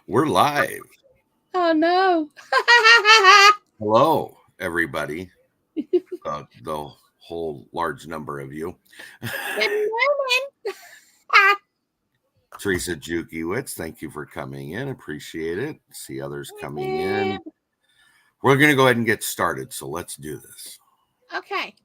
We're live. Oh no. Hello, everybody. The whole large number of you. Good morning. Teresa Jukiewicz, thank you for coming in. Appreciate it. See others coming Yeah. in. We're going to go ahead and get started. So let's do this. Okay.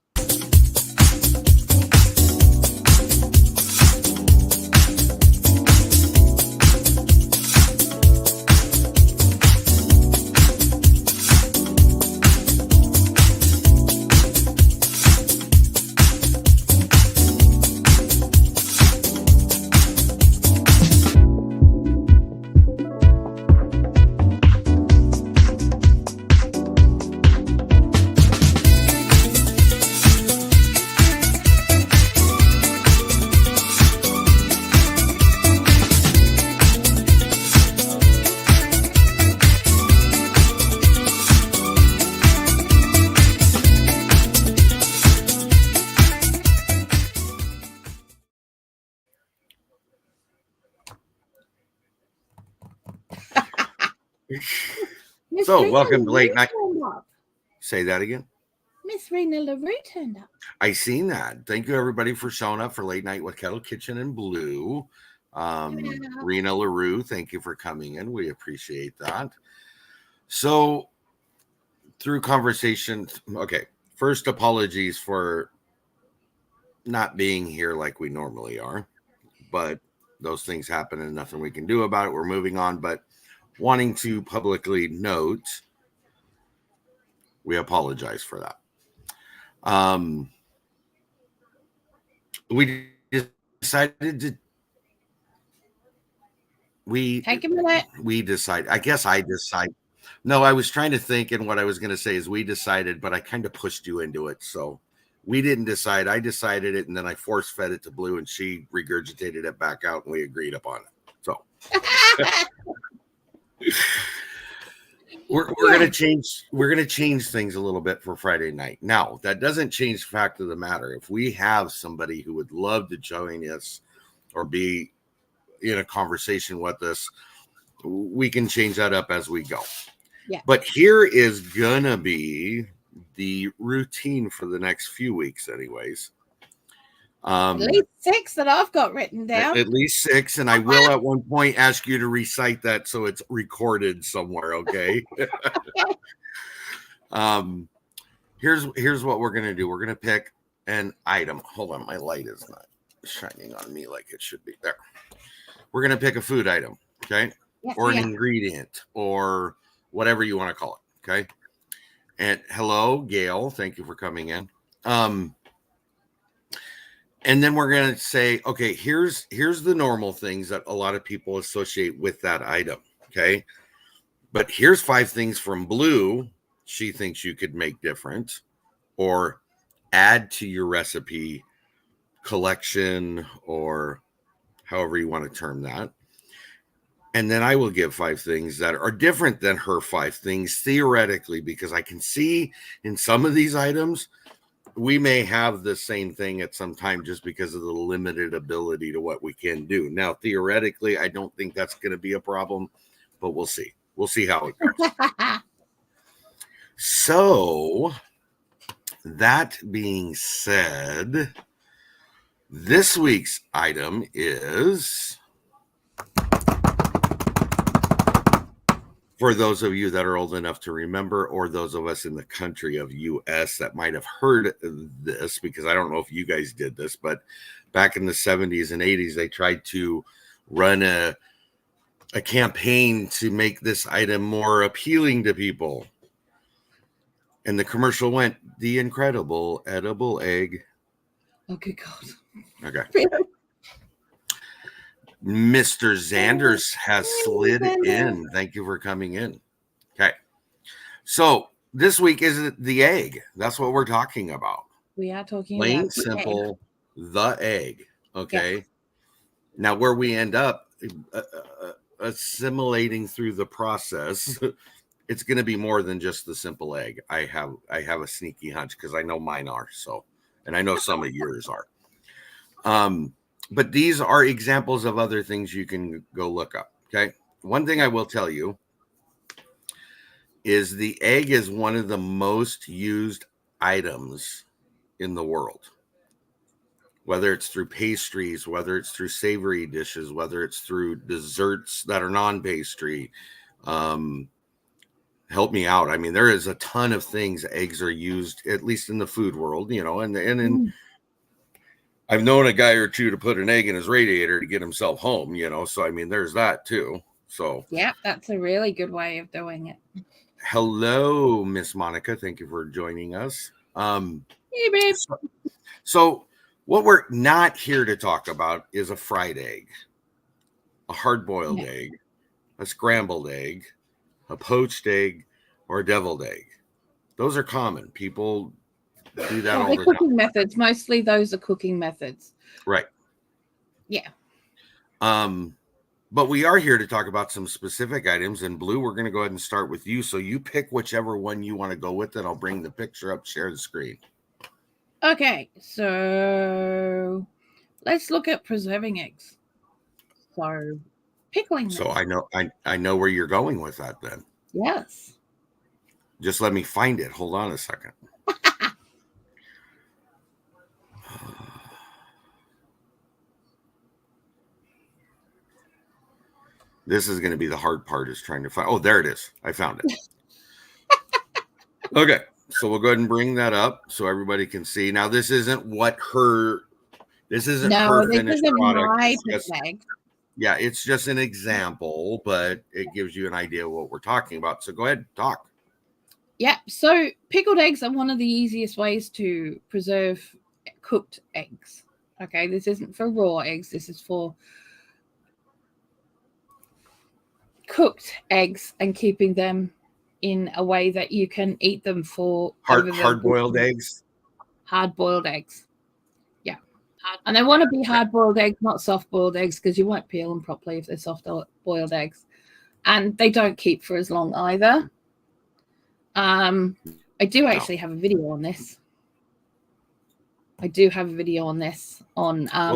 Miss So, Rena welcome to late LaRue night. turned up. Say that again. Miss Rena LaRue turned up. I seen that. Thank you, everybody, for showing up for late night with Kettle Kitchen and Blue. Yeah. Rena LaRue, thank you for coming in. We appreciate that. So, through conversations, okay, first apologies for not being here like we normally are, but those things happen and nothing we can do about it. We're moving on, but wanting to publicly note, we apologize for that. We decided to Take a minute. we decide. I guess I decide. No, I was trying to think, and what I was going to say is we decided, but I kind of pushed you into it. So we didn't decide. I decided it, and then I force fed it to Blue, and she regurgitated it back out, and we agreed upon it. So we're gonna change. We're gonna change things a little bit for Friday night. Now that doesn't change the fact of the matter. If we have somebody who would love to join us or be in a conversation with us, we can change that up as we go. Yeah. But here is gonna be the routine for the next few weeks, anyways. At least 6 that I've got written down. At least 6, and I will at one point ask you to recite that so it's recorded somewhere. Okay. Here's what we're gonna do. We're gonna pick an item. Hold on, my light is not shining on me like it should be. There. We're gonna pick a food item, okay, Yes, or an yeah. ingredient, or whatever you want to call it, okay. And hello, Gail. Thank you for coming in. And then we're gonna say, okay, here's the normal things that a lot of people associate with that item, okay. But here's 5 things from Blue she thinks you could make different or add to your recipe collection, or however you want to term that. And then I will give 5 things that are different than her 5 things theoretically, because I can see in some of these items we may have the same thing at some time just because of the limited ability to what we can do. Now, theoretically, I don't think that's going to be a problem, but we'll see. We'll see how it goes. So, that being said, this week's item is, for those of you that are old enough to remember, or those of us in the country of US that might have heard this, because I don't know if you guys did this, but back in the 70s and 80s, they tried to run a campaign to make this item more appealing to people. And the commercial went, "The incredible edible egg." Oh, good God. Okay. Really? Mr. Zanders has slid in. Thank you for coming in. Okay. So this week is the egg. That's what we're talking about. We are talking Plain, about simple, the egg. Okay. Yeah. Now, where we end up assimilating through the process, it's going to be more than just the simple egg. I have a sneaky hunch because I know mine are. So, and I know some of yours are. But these are examples of other things you can go look up. Okay. one thing I will tell you is the egg is one of the most used items in the world. Whether it's through pastries, whether it's through savory dishes, whether it's through desserts that are non-pastry. Help me out. I mean, there is a ton of things eggs are used, at least in the food world, you know, and in I've known a guy or two to put an egg in his radiator to get himself home, you know. So I mean, there's that too. So yeah, that's a really good way of doing it. Hello, Miss Monica. Thank you for joining us. Hey, babe. So what we're not here to talk about is a fried egg, a hard-boiled egg, a scrambled egg, a poached egg, or a deviled egg. Those are common. People do that all the time. Cooking methods. Mostly those are cooking methods. Right. Yeah. But we are here to talk about some specific items. And Blue, we're going to go ahead and start with you. So you pick whichever one you want to go with, and I'll bring the picture up, share the screen. Okay, so let's look at preserving eggs. So pickling them. So I know where you're going with that then. Yes. Just let me find it. Hold on a second. This is going to be the hard part, is trying to find. Oh, there it is. I found it. Okay. So we'll go ahead and bring that up so everybody can see. Now, this isn't her finished product. Yeah, it's just an example, but it gives you an idea of what we're talking about. So go ahead, talk. Yeah, so pickled eggs are one of the easiest ways to preserve cooked eggs. Okay, this isn't for raw eggs. This is for cooked eggs and keeping them in a way that you can eat them for hard-boiled eggs. Hard-boiled eggs. Yeah. And they want to be hard-boiled eggs, not soft-boiled eggs, because you won't peel them properly if they're soft-boiled eggs. And they don't keep for as long either. I do actually have a video on this. Well,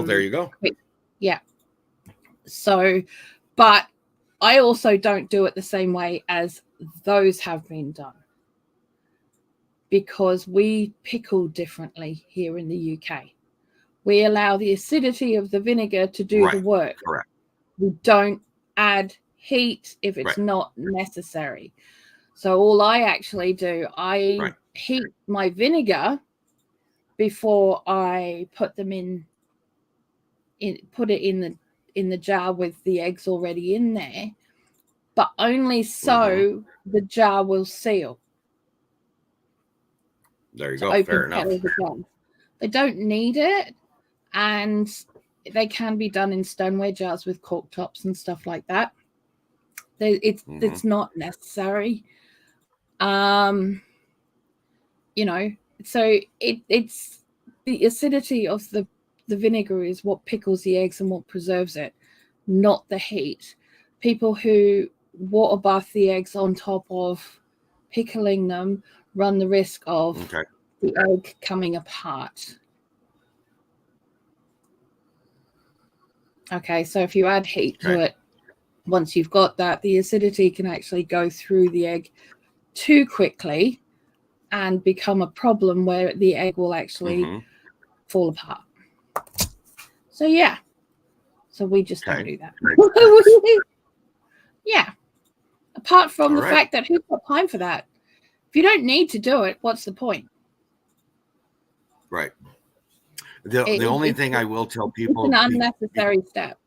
there you go. Yeah. So, but I also don't do it the same way as those have been done, because we pickle differently here in the UK. We allow the acidity of the vinegar to do the work. Correct. We don't add heat if it's not necessary. So all I actually do, I heat my vinegar before I put them put it in the jar with the eggs already in there, but only so the jar will seal. There you go. Fair enough. They don't need it, and they can be done in stoneware jars with cork tops and stuff like that. It's not necessary. You know, so it's the acidity of the vinegar is what pickles the eggs and what preserves it, not the heat. People who water bath the eggs on top of pickling them run the risk of the egg coming apart. Okay, so if you add heat to it, once you've got that, the acidity can actually go through the egg too quickly and become a problem where the egg will actually fall apart. So yeah, so we just don't do that. Yeah, apart from the fact that who's got time for that? If you don't need to do it, what's the point? Right. The only thing I will tell people, it's an unnecessary step.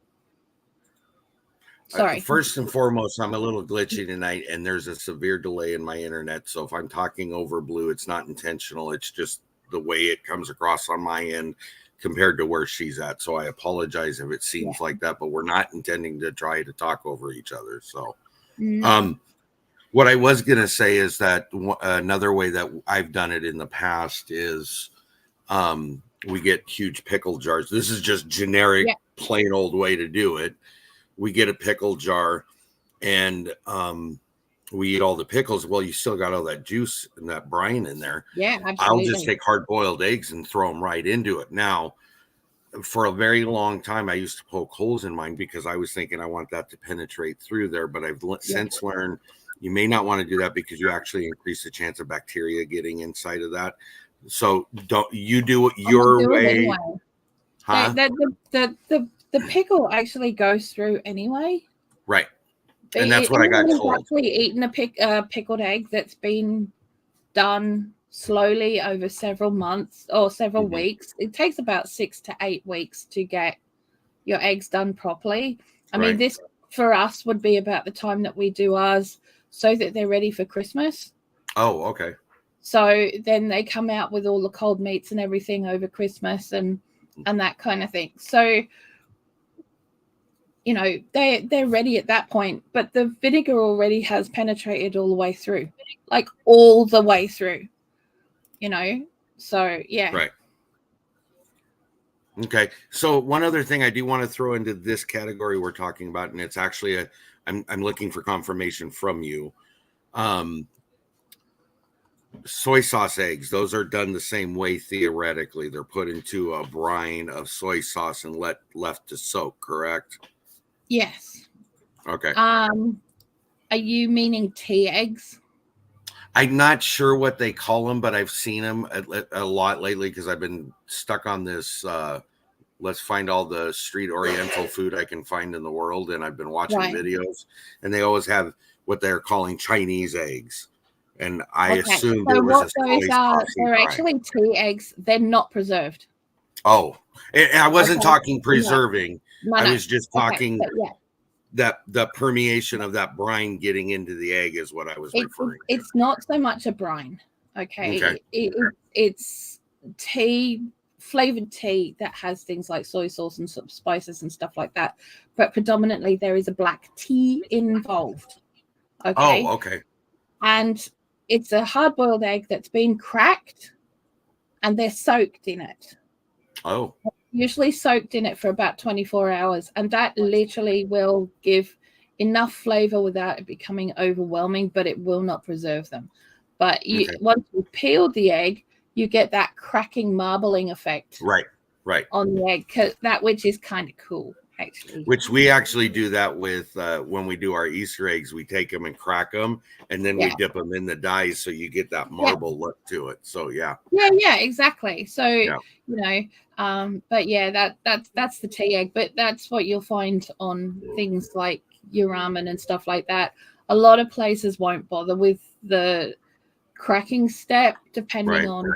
Sorry. First and foremost, I'm a little glitchy tonight, and there's a severe delay in my internet. So if I'm talking over Blue, it's not intentional. It's just the way it comes across on my end compared to where she's at. So I apologize if it seems like that, but we're not intending to try to talk over each other. So what I was going to say is that another way that I've done it in the past is we get huge pickle jars. This is just generic, plain old way to do it. We get a pickle jar and we eat all the pickles. Well, you still got all that juice and that brine in there. Yeah, absolutely. I'll just take hard-boiled eggs and throw them right into it. Now, for a very long time, I used to poke holes in mine because I was thinking I want that to penetrate through there. But I've since learned you may not want to do that because you actually increase the chance of bacteria getting inside of that. So don't you do it your way? Anyway. Huh? The pickle actually goes through anyway. Right. And that's what I got told. Actually eaten a pickled egg that's been done slowly over several months or several weeks. It takes about 6 to 8 weeks to get your eggs done properly. I mean, this for us would be about the time that we do ours so that they're ready for Christmas. Oh, okay. So then they come out with all the cold meats and everything over Christmas and that kind of thing. So, you know, they're ready at that point, but the vinegar already has penetrated all the way through, like all the way through, you know? So, yeah. Right. Okay. So one other thing I do want to throw into this category we're talking about, and it's actually I'm looking for confirmation from you. Soy sauce eggs, those are done the same way theoretically. They're put into a brine of soy sauce and left to soak, correct? Yes. Okay. Are you meaning tea eggs? I'm not sure what they call them, but I've seen them a lot lately because I've been stuck on this. Let's find all the street Oriental food I can find in the world, and I've been watching videos, and they always have what they're calling Chinese eggs. And I assumed it was those are. They're actually tea eggs. They're not preserved. Oh, I wasn't talking preserving. No. I was just talking that the permeation of that brine getting into the egg is what I was referring to. It's not so much a brine. Okay. It's tea, flavored tea that has things like soy sauce and some spices and stuff like that. But predominantly there is a black tea involved. Okay. Oh, okay. And it's a hard-boiled egg that's been cracked and they're soaked in it. Oh. Usually soaked in it for about 24 hours. And that literally will give enough flavor without it becoming overwhelming, but it will not preserve them. But once you peel the egg, you get that cracking, marbling effect. Right. On the egg, which is kind of cool. Actually, which we actually do that with when we do our Easter eggs. We take them and crack them, and then we dip them in the dye, so you get that marble look to it. So yeah, exactly. So you know, but yeah, that's the tea egg. But that's what you'll find on things like your ramen and stuff like that. A lot of places won't bother with the cracking step, depending on.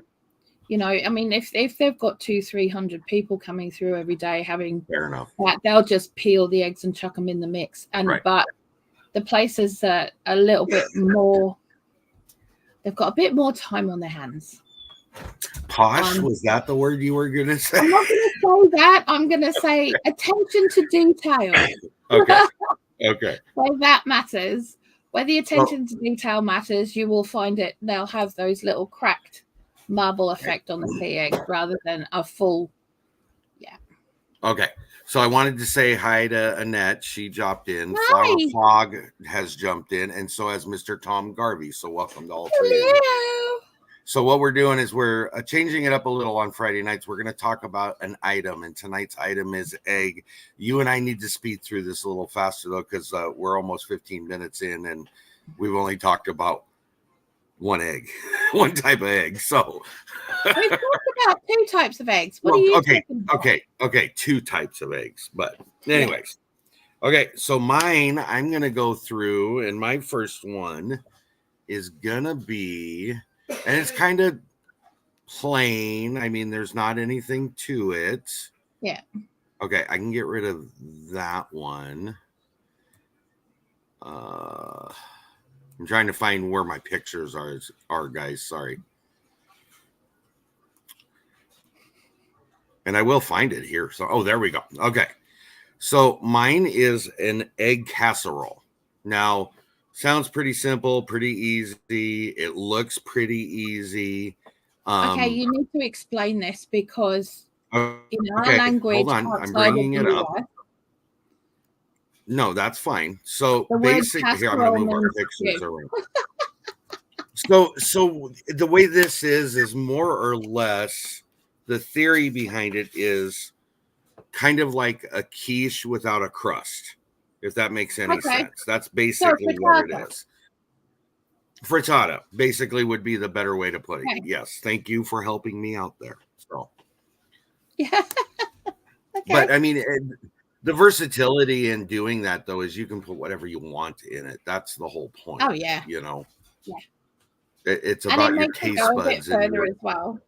You know, I mean, if they've got 200-300 people coming through every day having that, they'll just peel the eggs and chuck them in the mix. And but the places that are a little bit more, they've got a bit more time on their hands. Posh, was that the word you were going to say? I'm not going to say that. I'm going to say attention to detail. Okay. Where that matters, where the attention to detail matters, you will find it. They'll have those little cracked marble effect on the tea egg rather than a full. Okay, so I wanted to say hi to Annette. She dropped in. Flower Fog has jumped in, and so has Mr. Tom Garvey. So welcome to all three. Hello. So what we're doing is we're changing it up a little on Friday nights. We're going to talk about an item, and tonight's item is egg. You and I need to speed through this a little faster though, because we're almost 15 minutes in, and we've only talked about one type of egg. So we talked about 2 types of eggs. What are you talking about? Okay, 2 types of eggs. But anyways, okay, so mine, I'm gonna go through, and my first one is gonna be, and it's kind of plain. I mean, there's not anything to it. Yeah. Okay, I can get rid of that one. I'm trying to find where my pictures are, guys. Sorry. And I will find it here. So, there we go. Okay. So mine is an egg casserole. Now, sounds pretty simple, pretty easy. It looks pretty easy. Okay, you need to explain this because in our language, hold on. I'm bringing it up. No, that's fine. So basically, here I'm going to move our pictures around. So the way this is more or less the theory behind it is kind of like a quiche without a crust, if that makes any sense. That's basically what it is. Frittata basically would be the better way to put it. Yes, thank you for helping me out there. So, yeah. But I mean, the versatility in doing that though is you can put whatever you want in it. That's the whole point. Oh yeah, you know. Yeah, it's about your taste buds and further as well.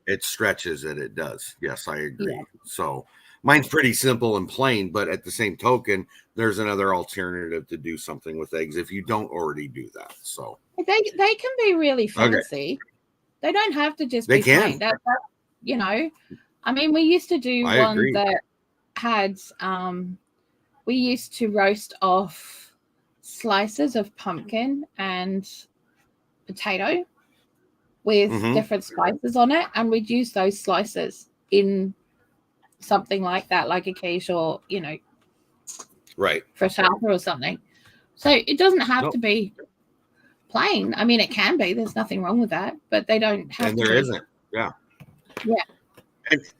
It stretches it. It does. Yes, I agree. Yeah. So mine's pretty simple and plain, but at the same token, there's another alternative to do something with eggs if you don't already do that. So they can be really fancy. Okay. They don't have to just be plain. That, you know, I mean, we used to do one that had we used to roast off slices of pumpkin and potato with different spices on it, and we'd use those slices in something like that, like a quiche or, you know, frittata or something. So it doesn't have to be plain. I mean, it can be. There's nothing wrong with that, but they don't have and to. And there isn't. Yeah.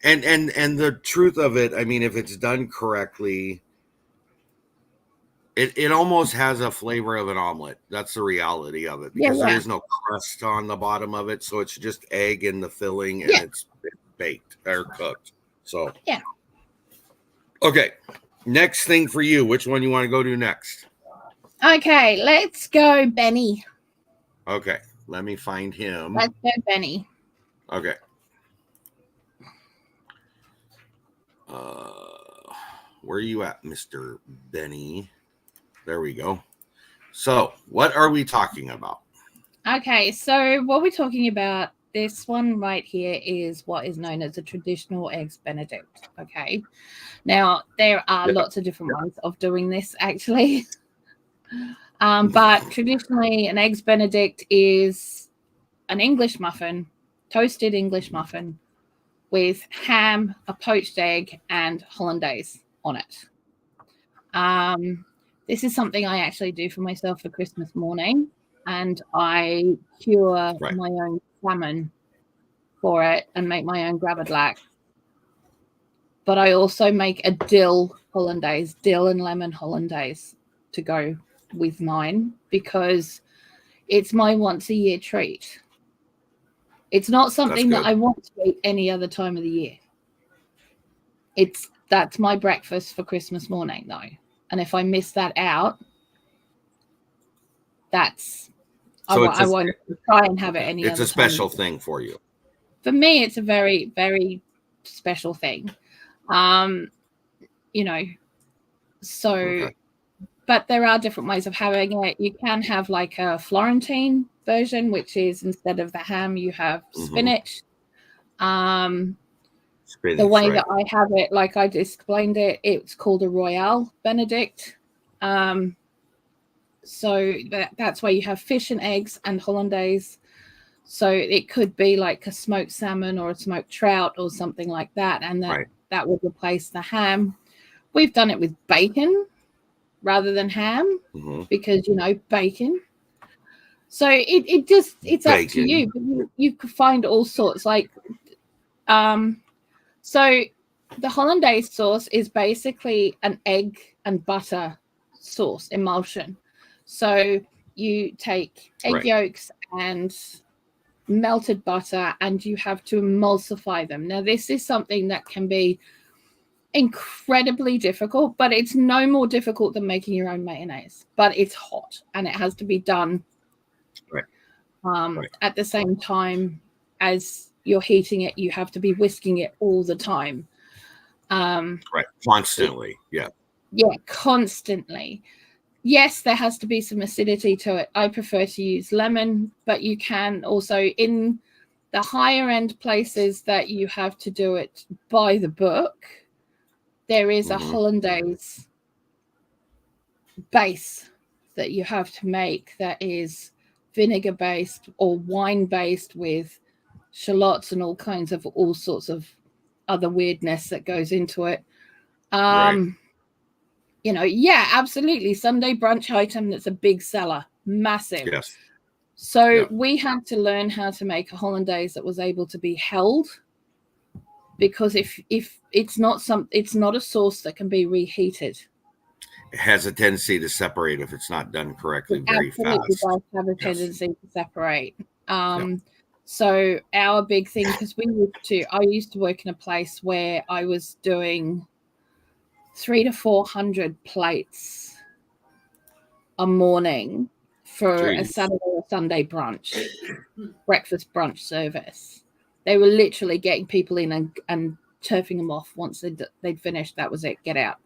And the truth of it, I mean, if it's done correctly, it almost has a flavor of an omelet. That's the reality of it, because there is no crust on the bottom of it, so it's just egg in the filling, and it's baked or cooked. So okay, next thing for you. Which one you want to go to next? Okay, let's go, Benny. Okay, let me find him. Let's go, Benny. Okay. Where are you at, Mr. Benny? There we go. So, what are we talking about? Okay, so what we're talking about, this one right here is what is known as a traditional Eggs Benedict. Okay. Now, there are lots of different ways of doing this, actually. But traditionally, an Eggs Benedict is an English muffin, toasted English muffin, with ham, a poached egg, and hollandaise on it. This is something I actually do for myself for Christmas morning, and I cure my own salmon for it and make my own grabadlack. But I also make a dill hollandaise, dill and lemon hollandaise to go with mine, because it's my once a year treat. It's not something that I want to eat any other time of the year. That's my breakfast for Christmas morning, though. And if I miss that out, I won't try and have it any other time. It's a special thing for you. For me, it's a very, very special thing. You know, so, but there are different ways of having it. You can have like a Florentine version, which is instead of the ham, you have spinach. The way that I have it, like I just explained it, it's called a Royale Benedict. So that's where you have fish and eggs and hollandaise. So it could be like a smoked salmon or a smoked trout or something like that, and that would replace the ham. We've done it with bacon rather than ham, because, you know, bacon. So it's up to you. But you could find all sorts, like so the hollandaise sauce is basically an egg and butter sauce emulsion. So you take egg yolks and melted butter, and you have to emulsify them. Now, this is something that can be incredibly difficult, but it's no more difficult than making your own mayonnaise. But it's hot, and it has to be done at the same time as you're heating it. You have to be whisking it all the time. Constantly. Yeah, constantly. Yes, there has to be some acidity to it. I prefer to use lemon, but you can also, in the higher end places that you have to do it by the book, there is a hollandaise base that you have to make that is vinegar based or wine based with shallots and all sorts of other weirdness that goes into it. You know, absolutely. Sunday brunch item that's a big seller, massive. Yes. So we had to learn how to make a hollandaise that was able to be held because if it's not a sauce that can be reheated. It has a tendency to separate if it's not done correctly It very absolutely fast. does have a tendency to separate. So our big thing, because I used to work in a place where I was doing 300 to 400 plates a morning for a Saturday or Sunday breakfast brunch service. They were literally getting people in and turfing them off once they'd finished. That was it. Get out.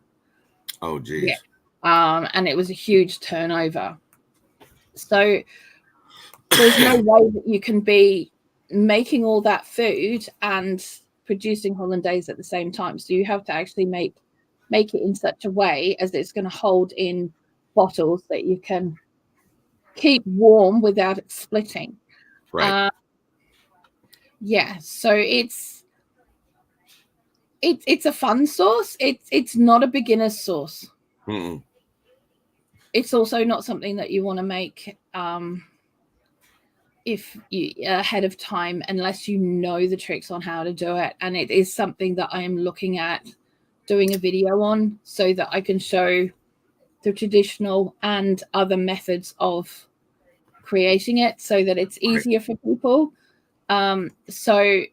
Oh, geez. Yeah. And it was a huge turnover. So there's no way that you can be making all that food and producing hollandaise at the same time. So you have to actually make it in such a way as it's going to hold in bottles that you can keep warm without it splitting. Right. So it's a fun sauce. It's not a beginner's sauce. Mm-mm. It's also not something that you want to make if you ahead of time, unless you know the tricks on how to do it. And it is something that I am looking at doing a video on, so that I can show the traditional and other methods of creating it, so that it's easier for people. So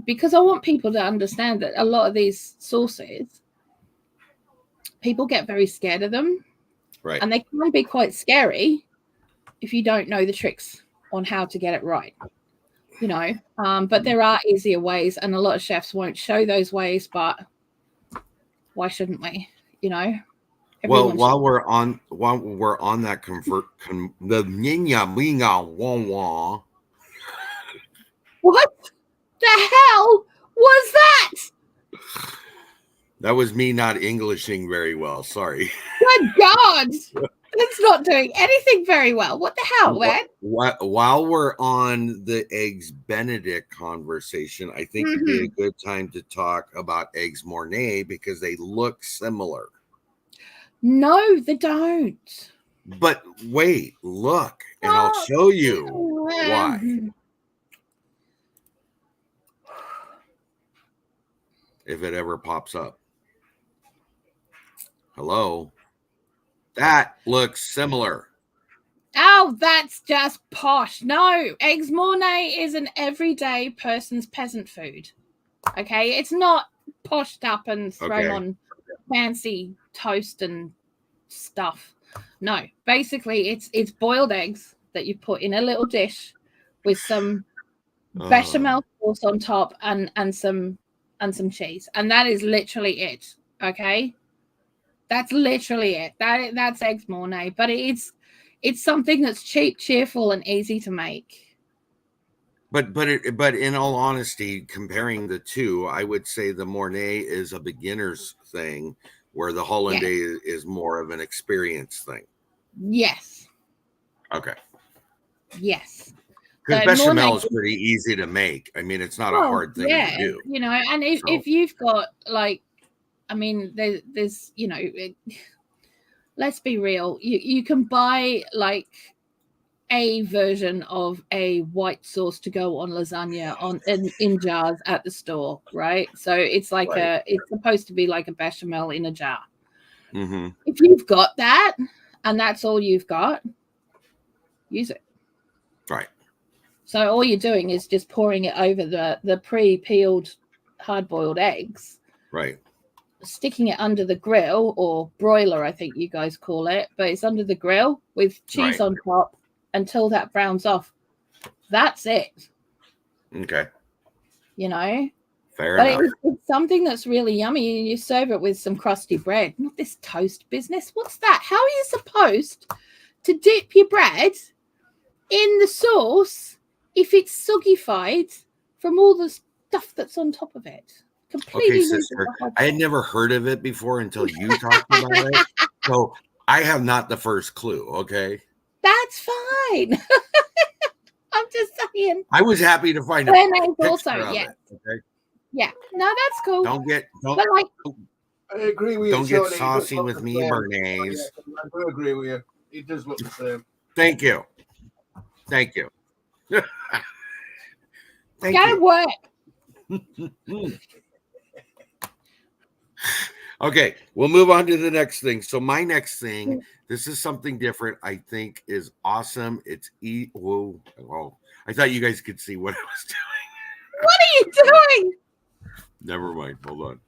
because I want people to understand that a lot of these sauces, people get very scared of them, Right. and they can be quite scary if you don't know the tricks on how to get it right, but there are easier ways, and a lot of chefs won't show those ways, but why shouldn't we? Well, while we're on that the ninya minga wong wong. What the hell was that? That was me not Englishing very well. Sorry. Good God. It's not doing anything very well. What the hell, man? While we're on the Eggs Benedict conversation, I think it'd be a good time to talk about Eggs Mornay, because they look similar. No, they don't. But wait, look, and I'll show you why. If it ever pops up. Hello? That looks similar. Oh, that's just posh. No, Eggs Mornay is an everyday person's peasant food. Okay? It's not poshed up and thrown on fancy toast and stuff. No, basically it's boiled eggs that you put in a little dish with some bechamel sauce on top and some cheese, and that is literally it. Okay, that's literally it. That's Eggs Mornay, but it's something that's cheap, cheerful, and easy to make. But in all honesty, comparing the two, I would say the Mornay is a beginner's thing, where the hollandaise is more of an experience thing. Yes. Okay. Yes. Because bechamel is pretty easy to make. I mean, it's not a hard thing to do. And if you've got there's let's be real. You can buy like a version of a white sauce to go on lasagna in jars at the store, right? So it's like it's supposed to be like a bechamel in a jar. Mm-hmm. If you've got that and that's all you've got, use it. Right. So all you're doing is just pouring it over the pre-peeled hard-boiled eggs. Right. Sticking it under the grill, or broiler, I think you guys call it, but it's under the grill with cheese on top until that browns off. That's it. Okay. Fair enough. It's something that's really yummy, and you serve it with some crusty bread. Not this toast business. What's that? How are you supposed to dip your bread in the sauce if it's soggified from all the stuff that's on top of it? Completely. Okay, sister. I had never heard of it before until you talked about it. So I have not the first clue. Okay. That's fine. I'm just saying. I was happy to find a picture also, of it. Okay. Yeah. No, that's cool. I agree with you. Don't get saucy with me, Bernays. I do agree with you. It does look the same. Thank you. Thank you. Gotta work. Okay, we'll move on to the next thing. So my next thing, this is something different. I think is awesome. It's whoa. I thought you guys could see what I was doing. What are you doing? Never mind. Hold on.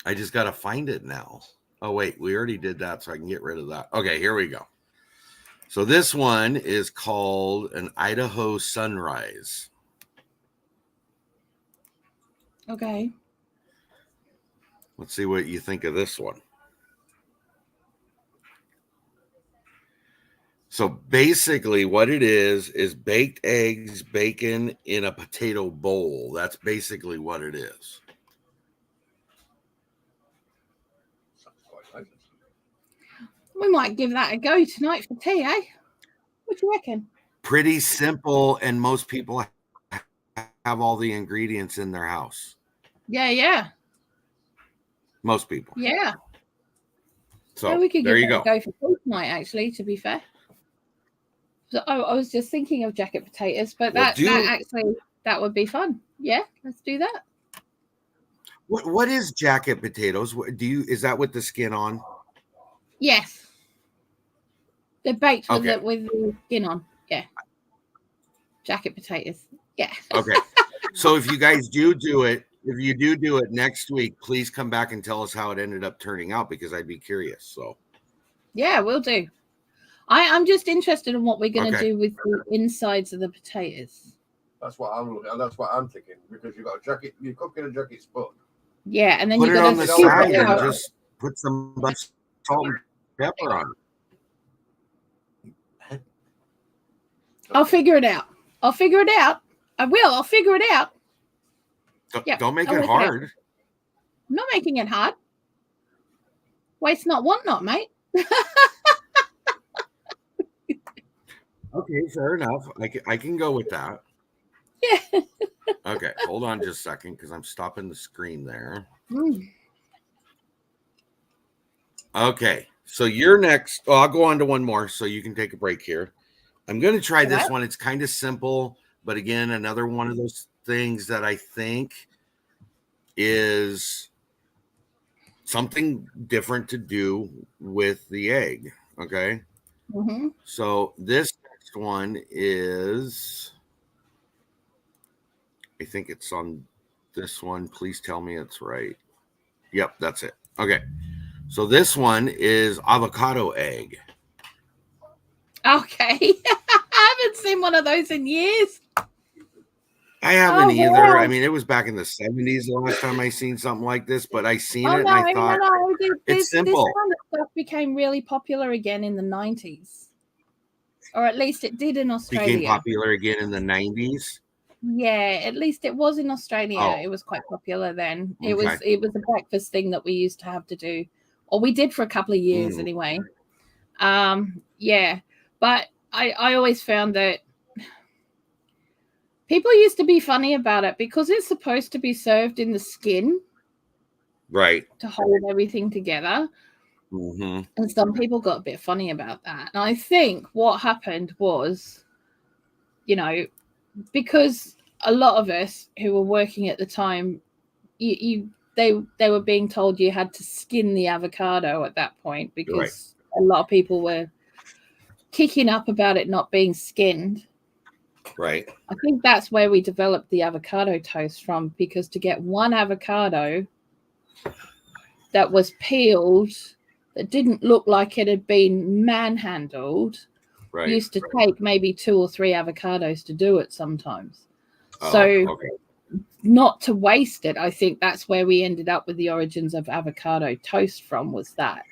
I just got to find it now. Oh, wait. We already did that, so I can get rid of that. Okay, here we go. So this one is called an Idaho Sunrise. Okay. Let's see what you think of this one. So basically what it is baked eggs, bacon in a potato bowl. That's basically what it is. We might give that a go tonight for tea, eh? What do you reckon? Pretty simple, and most people have all the ingredients in their house. Yeah. Most people. Yeah. So yeah, we could there give you that go. a go for tea tonight, actually, to be fair. So I was just thinking of jacket potatoes, but that would be fun. Yeah, let's do that. What is jacket potatoes? Is that with the skin on? Yes. They're baked with Okay. with the skin on. Yeah. Jacket potatoes. Yeah. Okay. So if you guys do it, if you do it next week, please come back and tell us how it ended up turning out, because I'd be curious. So yeah, we'll do. I'm just interested in what we're going to Okay. do with the insides of the potatoes. That's what I'm looking at. That's what I'm thinking, because you've got a jacket, you're cooking a jacket spud. Yeah, and then put you it got on the to side it and out. just put some salt and pepper on it. I'll figure it out. I will. I'll figure it out. Don't make I'll it work it hard. I'm not making it hard. Waste not, want not, mate. Okay, fair enough. I can go with that. Yeah. Okay, hold on just a second, because I'm stopping the screen there. Okay, so you're next. Oh, I'll go on to one more so you can take a break here. I'm going to try this one. It's kind of simple, but again, another one of those things that I think is something different to do with the egg. Okay. Mm-hmm. So this next one is, I think it's on this one. Please tell me it's right. Yep, that's it. Okay. So this one is avocado egg. Okay. I haven't seen one of those in years. I haven't either. Wow. I mean, it was back in the 70s the last time I seen something like this, but I seen it and I thought it's simple. This kind of stuff became really popular again in the 90s. Or at least it did in Australia. Became popular again in the 90s? Yeah, at least it was in Australia. Oh. It was quite popular then. It was a breakfast thing that we used to have to do. Or we did for a couple of years anyway. Yeah. But I always found that people used to be funny about it because it's supposed to be served in the skin. Right. To hold everything together. Mm-hmm. And some people got a bit funny about that. And I think what happened was, because a lot of us who were working at the time, they were being told you had to skin the avocado at that point because a lot of people were kicking up about it not being skinned. Right. I think that's where we developed the avocado toast from, because to get one avocado that was peeled, that didn't look like it had been manhandled, used to take maybe 2 or 3 avocados to do it sometimes. Not to waste it, I think that's where we ended up with the origins of avocado toast from, was that.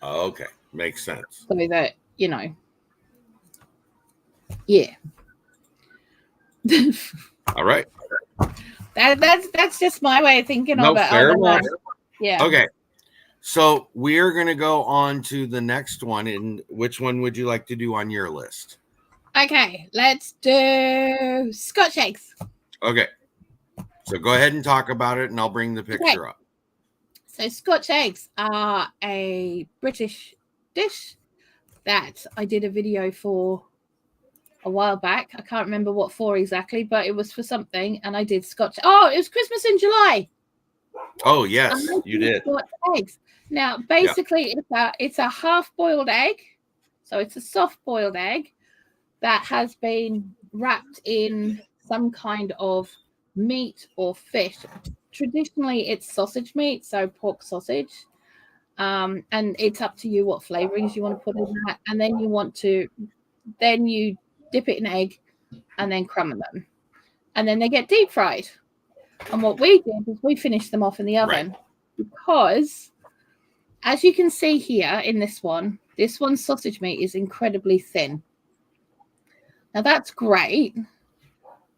Oh, okay. Makes sense. So that, yeah. All right. That's just my way of thinking of it. Fair enough. Yeah. Okay. So we're going to go on to the next one. And which one would you like to do on your list? Okay, let's do Scotch eggs. Okay. So go ahead and talk about it, and I'll bring the picture up. So Scotch eggs are a British dish that I did a video for a while back. I can't remember what for exactly, but it was for something, and I did Scotch. Oh, it was Christmas in July. Oh yes, you did. Scotch eggs. Now, Yeah. basically, it's a half-boiled egg, so it's a soft-boiled egg that has been wrapped in some kind of meat or fish. Traditionally, it's sausage meat, so pork sausage. And it's up to you what flavorings you want to put in that. And then you dip it in egg and then crumble them. And then they get deep fried. And what we did is we finished them off in the oven because, as you can see here in this one's sausage meat is incredibly thin. Now that's great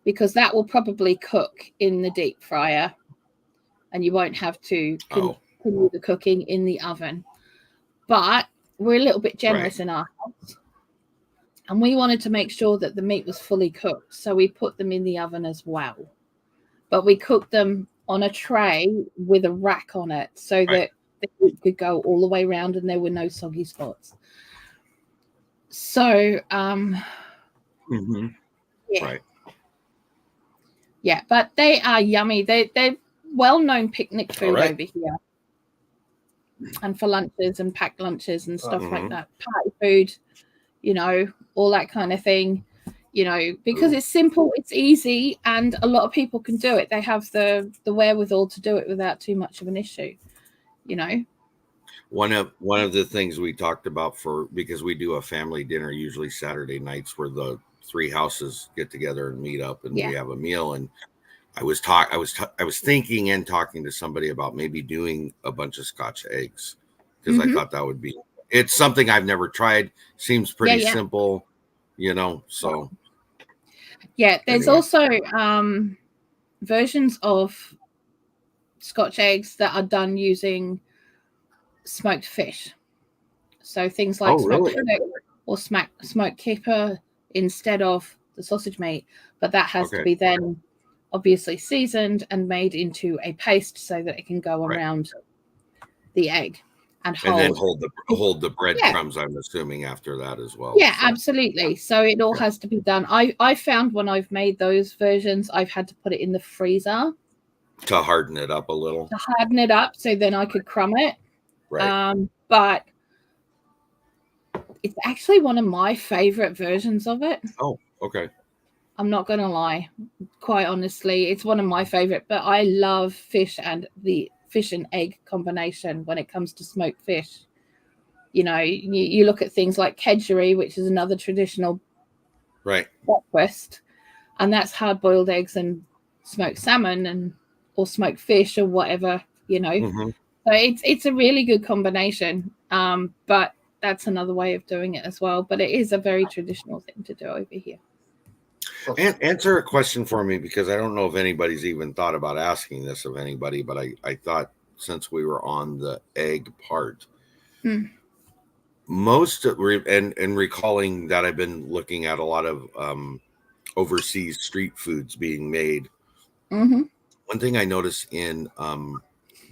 because that will probably cook in the deep fryer and you won't have to continue the cooking in the oven. But we're a little bit generous in our house and we wanted to make sure that the meat was fully cooked. So we put them in the oven as well. But we cooked them on a tray with a rack on it so that the meat could go all the way around and there were no soggy spots. So, yeah, but they are yummy. They're well-known picnic food over here. And for lunches and packed lunches and stuff like that. Party food, all that kind of thing. Because it's simple, it's easy, and a lot of people can do it. They have the wherewithal to do it without too much of an issue. One of the things we talked about because we do a family dinner usually Saturday nights where the 3 houses get together and meet up and we have a meal. And I was thinking and talking to somebody about maybe doing a bunch of Scotch eggs because I thought that would be. It's something I've never tried. Seems pretty simple, So. Yeah, there's also versions of Scotch eggs that are done using smoked fish. So things like smoked haddock or smoked kipper instead of the sausage meat. But that has to be then obviously seasoned and made into a paste so that it can go around the egg. And then hold the breadcrumbs, I'm assuming, after that as well. Yeah, absolutely. So it all has to be done. I found when I've made those versions, I've had to put it in the freezer. To harden it up a little. To harden it up so then I could crumb it. Right. But it's actually one of my favorite versions of it. Oh, okay. I'm not going to lie. Quite honestly, it's one of my favorite. But I love fish and the fish and egg combination when it comes to smoked fish. You look at things like kedgeree, which is another traditional breakfast, and that's hard-boiled eggs and smoked salmon or smoked fish or whatever, So it's a really good combination. But that's another way of doing it as well. But it is a very traditional thing to do over here. And answer a question for me because I don't know if anybody's even thought about asking this of anybody, but I thought since we were on the egg part, most of, and recalling that I've been looking at a lot of overseas street foods being made. One thing I notice in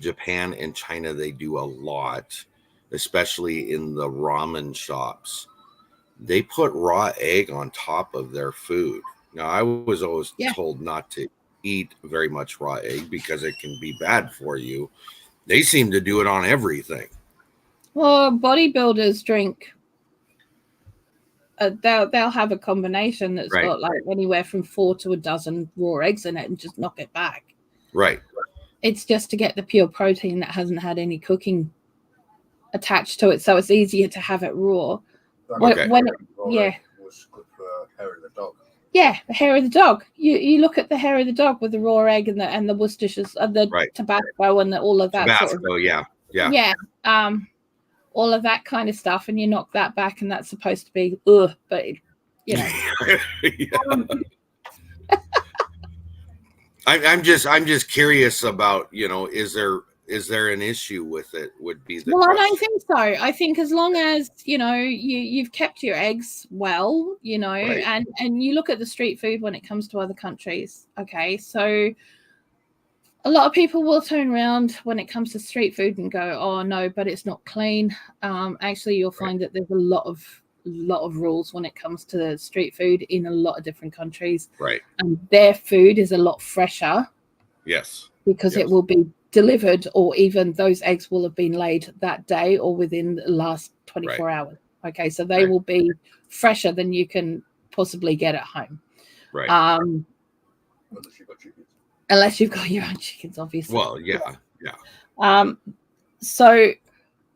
Japan and China, they do a lot, especially in the ramen shops. They put raw egg on top of their food. Now, I was always told not to eat very much raw egg because it can be bad for you. They seem to do it on everything. Well, bodybuilders drink. They'll have a combination that's got like anywhere from 4 to a dozen raw eggs in it and just knock it back. Right. It's just to get the pure protein that hasn't had any cooking attached to it, so it's easier to have it raw. Was good for hair of the dog. Yeah, the hair of the dog. You look at the hair of the dog with the raw egg and the Worcestershire and the tobacco and all of that. Tabasco, all of that kind of stuff, and you knock that back, and that's supposed to be but I'm just curious about is there an issue with it? Would be the question. I don't think so. I think as long as you've kept your eggs well, and you look at the street food when it comes to other countries. Okay, so a lot of people will turn around when it comes to street food and go, "Oh no, but it's not clean." Actually, you'll find that there's a lot of lot of rules when it comes to street food in a lot of different countries. Right. And their food is a lot fresher. Yes. Because it will be delivered, or even those eggs will have been laid that day or within the last 24 hours. Okay, so they will be fresher than you can possibly get at home. Right. Unless you've got chickens. Unless you've got your own chickens, obviously. Well, yeah. So,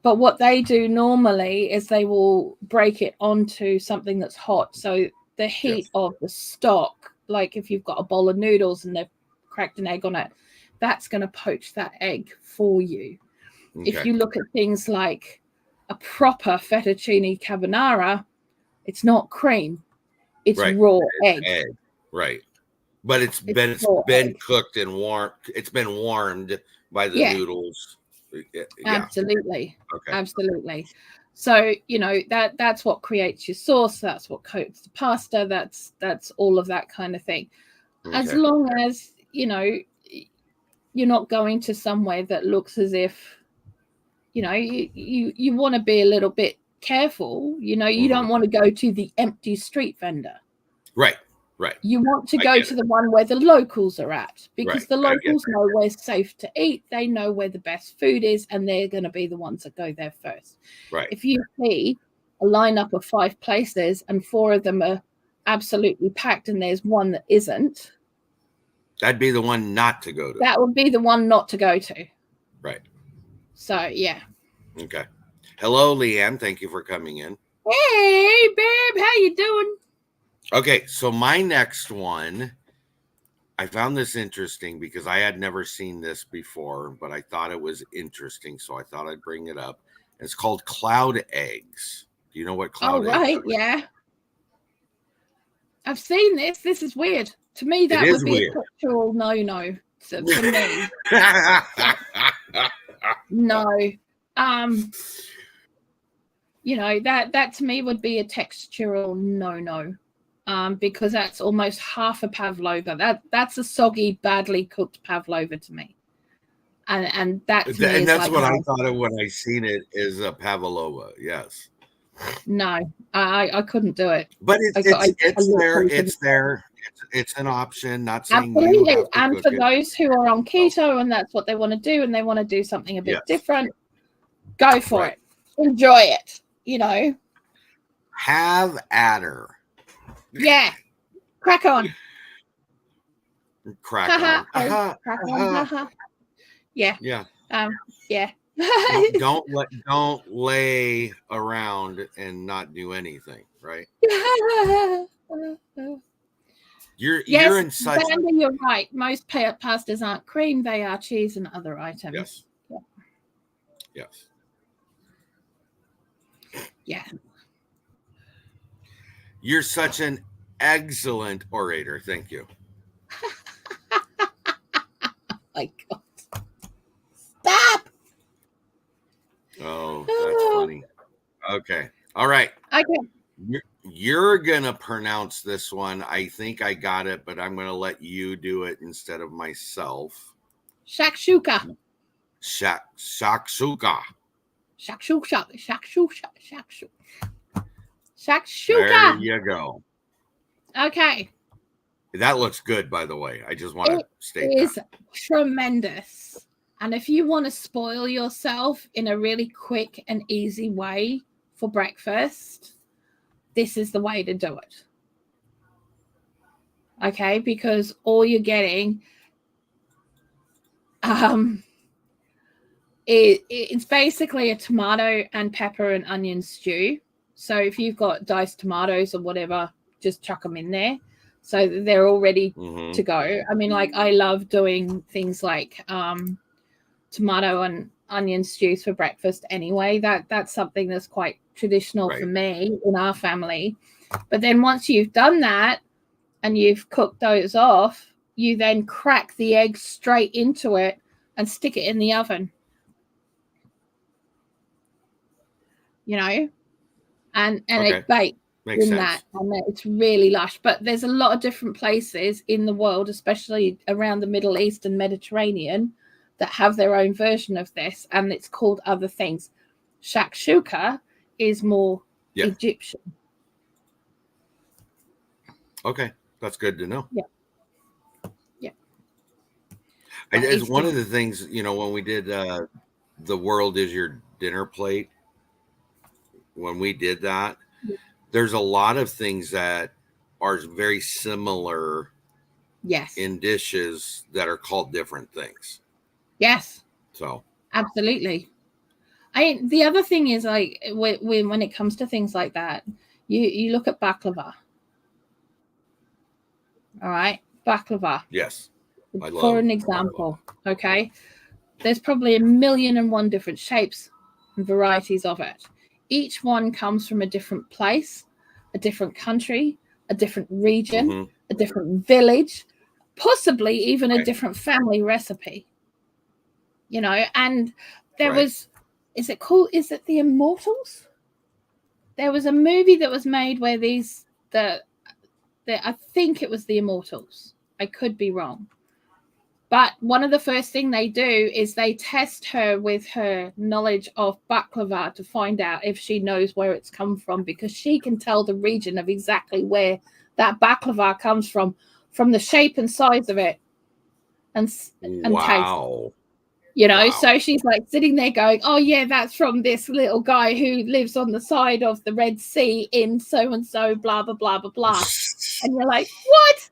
but what they do normally is they will break it onto something that's hot. So the heat of the stock, like if you've got a bowl of noodles and they've cracked an egg on it, that's going to poach that egg for you. Okay. If you look at things like a proper fettuccine carbonara, it's not cream, it's raw egg. Right. But it's been cooked and warm. It's been warmed by the noodles. Absolutely. Okay. Absolutely. So, that's what creates your sauce. That's what coats the pasta. That's all of that kind of thing. Okay. As long as, you're not going to somewhere that looks as if, you want to be a little bit careful. You don't want to go to the empty street vendor. Right. You want to go to the one where the locals are at, because the locals know where it's safe to eat. They know where the best food is, and they're going to be the ones that go there first. Right. If you see a lineup of 5 places and 4 of them are absolutely packed and there's one that isn't, that'd be the one not to go to. That would be the one not to go to. Right. So, yeah. Okay. Hello, Leanne. Thank you for coming in. Hey, babe. How you doing? Okay, so my next one, I found this interesting because I had never seen this before, but I thought it was interesting, so I thought I'd bring it up. It's called cloud eggs. Do you know what cloud eggs are? Oh, right, yeah. I've seen this. This is weird. To me, that would be weird. A cultural no-no for me. No. That to me would be a textural no-no. Because that's almost half a pavlova. That's a soggy, badly cooked pavlova to me. And that to me and that's like what I thought of when I seen it, is a pavlova. Yes. No, I couldn't do it. But it's there. It's an option. Not saying absolutely. You have to and cook for those who are on keto and that's what they want to do, and they want to do something a bit different, go for it. Enjoy it. Have at her. Yeah. Crack on. Crack on. Crack on. Yeah. Yeah. Yeah. don't lay around and not do anything, right? You're in such. Sandy, you're right. Most pastas aren't cream; they are cheese and other items. Yes. Yeah. Yes. Yeah. You're such an excellent orator. Thank you. My God. Stop. Oh, that's funny. Okay. All right. Okay. You're going to pronounce this one. I think I got it, but I'm going to let you do it instead of myself. Shakshuka. Shakshuka. Shakshuka. There you go. Okay. That looks good, by the way. I just want to state it is tremendous. And if you want to spoil yourself in a really quick and easy way for breakfast, this is the way to do it. Okay, because all you're getting it's basically a tomato and pepper and onion stew. So if you've got diced tomatoes or whatever, just chuck them in there. So they're all ready to go. I mean, like, I love doing things like tomato and onion stews for breakfast anyway. That's something that's quite traditional for me in our family. But then once you've done that and you've cooked those off, you then crack the egg straight into it and stick it in the oven. And it bakes. Makes sense. That, and it's really lush. But there's a lot of different places in the world, especially around the Middle East and Mediterranean, that have their own version of this, and it's called other things. Shakshuka is more Yeah. Egyptian. Okay, that's good to know. Yeah. Yeah. As one of the things, when we did the world is your dinner plate, when we did that, there's a lot of things that are very similar Yes. in dishes that are called different things. Yes. So absolutely. The other thing is, like, when it comes to things like that, you look at baklava. All right, baklava. Yes, For an example, okay, there's probably 1,000,001 different shapes and varieties of it. Each one comes from a different place, a different country, a different region, a different village, possibly even a different family recipe. And there was, is it The Immortals? There was a movie that was made where I think it was The Immortals. I could be wrong. But one of the first thing they do is they test her with her knowledge of baklava to find out if she knows where it's come from, because she can tell the region of exactly where that baklava comes from the shape and size of it and taste. So she's like sitting there going, oh yeah, that's from this little guy who lives on the side of the Red Sea in so and so, blah blah blah blah blah. And you're like, what?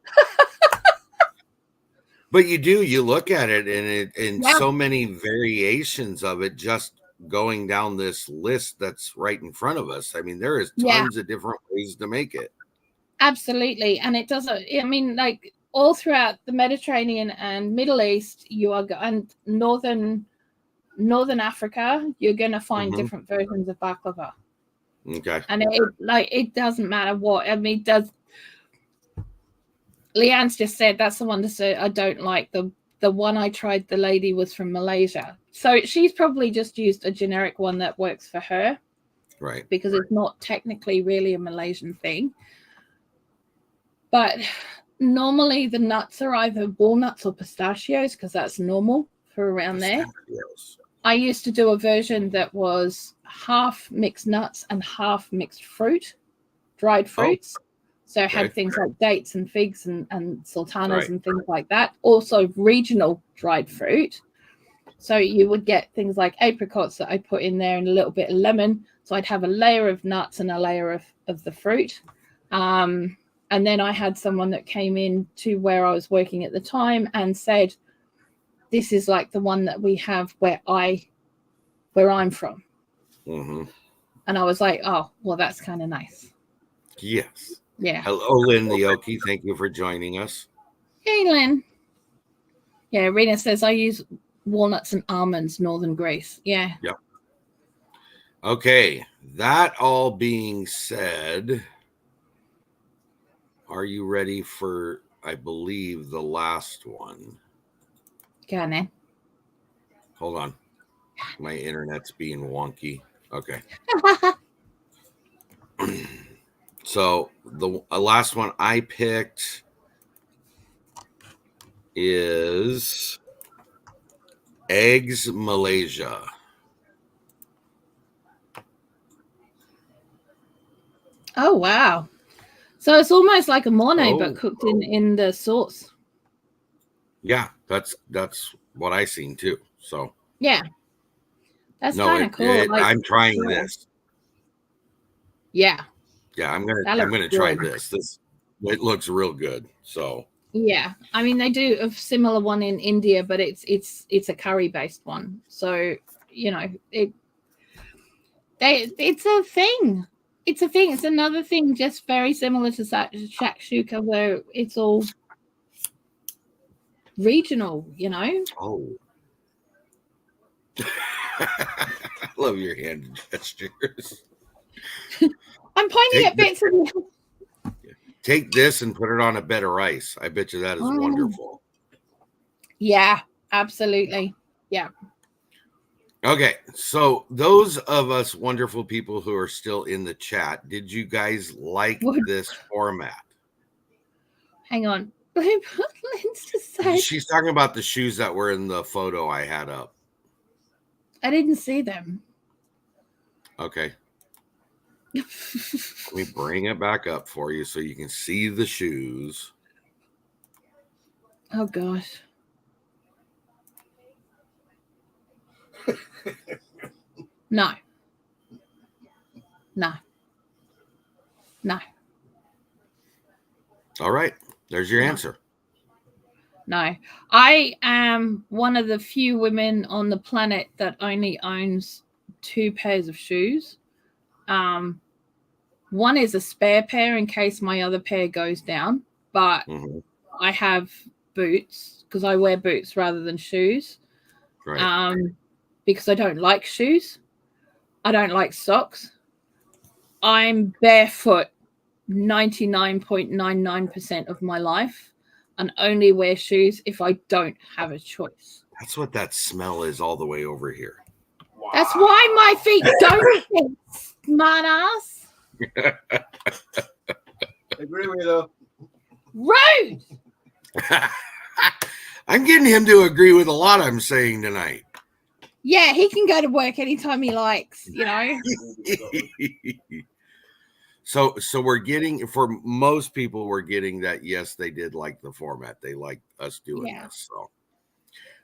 But you look at it and so many variations of it, just going down this list that's right in front of us. I mean, there is tons of different ways to make it. Absolutely. And it doesn't, like, all throughout the Mediterranean and Middle East, and northern Africa, you're going to find different versions of baklava. Okay. And it doesn't matter what. I mean, Leanne's just said that's the one to say I don't like. The one I tried, the lady was from Malaysia. So she's probably just used a generic one that works for her. Right. Because it's not technically really a Malaysian thing. But normally the nuts are either walnuts or pistachios, because that's normal for around there. I used to do a version that was half mixed nuts and half mixed fruit, dried fruits. So I had things like dates and figs and sultanas and things like that. Also regional dried fruit. So you would get things like apricots that I put in there and a little bit of lemon. So I'd have a layer of nuts and a layer of the fruit. And then I had someone that came in to where I was working at the time and said, this is like the one that we have where I'm from. And I was like, oh, well, that's kind of nice. Yes. Yeah. Hello, Lynn the Okie. Thank you for joining us. Hey, Lynn. Yeah, Rena says I use walnuts and almonds, Northern Greece. Yeah. Yep. Okay. That all being said, are you ready for, I believe, the last one? Go on then. Hold on. My internet's being wonky. Okay. So the last one I picked is Eggs Malaysia. Oh, wow. So it's almost like a mornay, but cooked in the sauce. Yeah, that's what I seen too. So yeah, that's kind of cool. I'm trying this. Yeah, I'm gonna try this. It looks real good. So yeah, I mean they do a similar one in India, but it's a curry based one. So it's a thing. It's a thing. It's another thing, just very similar to shakshuka, where it's all regional. Oh. I love your hand gestures. I'm pointing at bits of. Take this and put it on a bed of rice. I bet you that is wonderful. Yeah, absolutely. Yeah. Okay, so those of us wonderful people who are still in the chat, did you guys like this format? Hang on. Lynn's just said. She's talking about the shoes that were in the photo I had up. I didn't see them. Okay. Let me bring it back up for you so you can see the shoes. Oh gosh. No. No. No. All right. There's your No. answer. No. I am one of the few women on the planet that only owns 2 pairs of shoes. One is a spare pair in case my other pair goes down, but I have boots because I wear boots rather than shoes. Right. Because I don't like shoes. I don't like socks. I'm barefoot 99.99% of my life and only wear shoes if I don't have a choice. That's what that smell is all the way over here. Wow. That's why my feet don't fit, smart ass. Agree with you. Rude. I'm getting him to agree with a lot I'm saying tonight. Yeah, he can go to work anytime he likes, you know. So we're getting, for most people, we're getting that, yes, they did like the format. They liked us doing this. So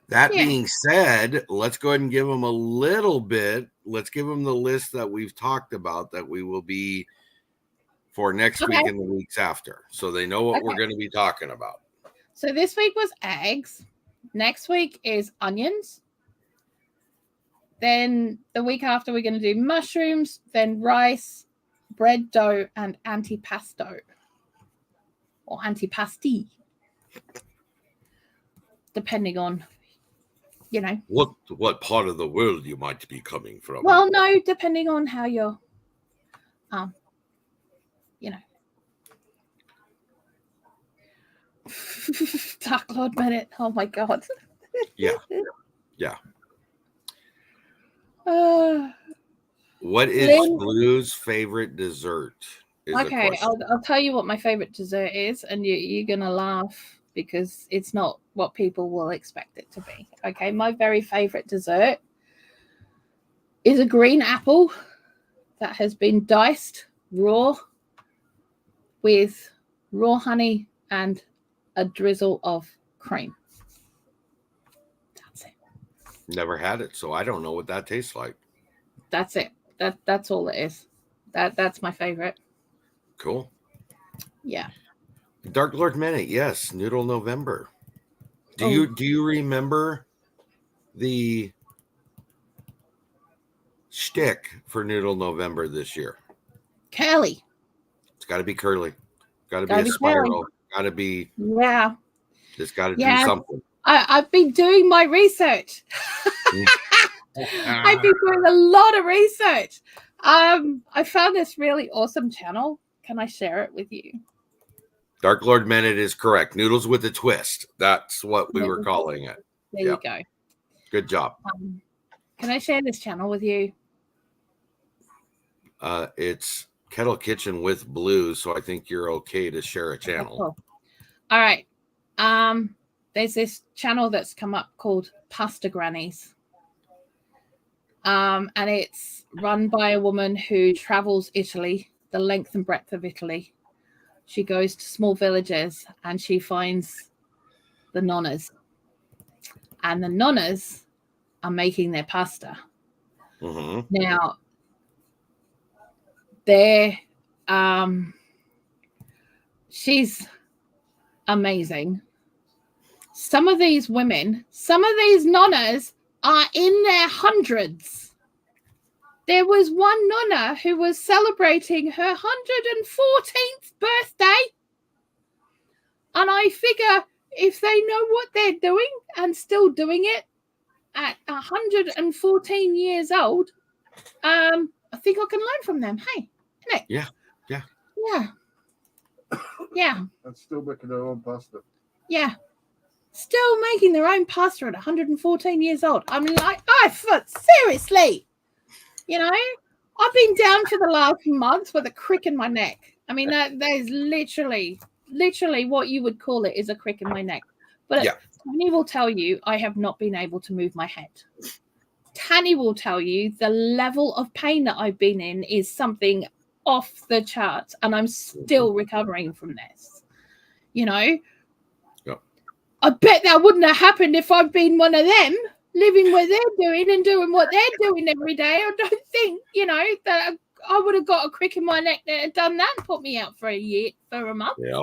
that being said, let's go ahead and give them a little bit. Let's give them the list that we've talked about that we will be for next week and the weeks after. So they know what we're going to be talking about. So this week was eggs. Next week is onions. Then the week after, we're going to do mushrooms, then rice, bread dough, and antipasto or antipasti, depending on, you know, what part of the world you might be coming from. Well, no, depending on how you're, you know. Dark Lord Minute. Oh my God. Yeah. What is Bloo's favorite dessert? Okay, I'll tell you what my favorite dessert is, and you're gonna laugh because it's not what people will expect it to be. Okay, my very favorite dessert is a green apple that has been diced raw with raw honey and a drizzle of cream. That's it. Never had it, so I don't know what that tastes like. That's it. That's all it is. That's my favorite. Cool. Yeah. Dark Lord Minute, yes, Noodle November. Do you remember the shtick for Noodle November this year? Curly. It's got to be curly. Got to be a spiral. Got to be. Yeah. It's got to do something. I've been doing my research. I've been doing a lot of research. I found this really awesome channel. Can I share it with you? Dark Lord Minute is correct. Noodles with a twist. That's what we were calling it. There you go. Good job. Can I share this channel with you? It's Kettle Kitchen with Bloo, so I think you're okay to share a channel. Cool. All right. There's this channel that's come up called Pasta Grannies. And it's run by a woman who travels Italy, the length and breadth of Italy. She goes to small villages and she finds the nonnas. And the nonnas are making their pasta. Mm-hmm. Now, she's amazing. Some of these women, some of these nonnas are in their hundreds. There was one nonna who was celebrating her 114th birthday. And I figure if they know what they're doing and still doing it at 114 years old, I think I can learn from them. Hey, isn't it? Yeah. And still making their own pasta. Yeah. Still making their own pasta at 114 years old. I'm like, seriously, you know, I've been down for the last month with a crick in my neck. I mean, that is literally what you would call it is a crick in my neck. But Tanny will tell you I have not been able to move my head. Tanny will tell you the level of pain that I've been in is something off the charts, and I'm still recovering from this. You know, I bet that wouldn't have happened if I'd been one of them living where they're doing and doing what they're doing every day. I don't think, you know, that I would have got a crick in my neck that had done that and put me out for a month. Yeah.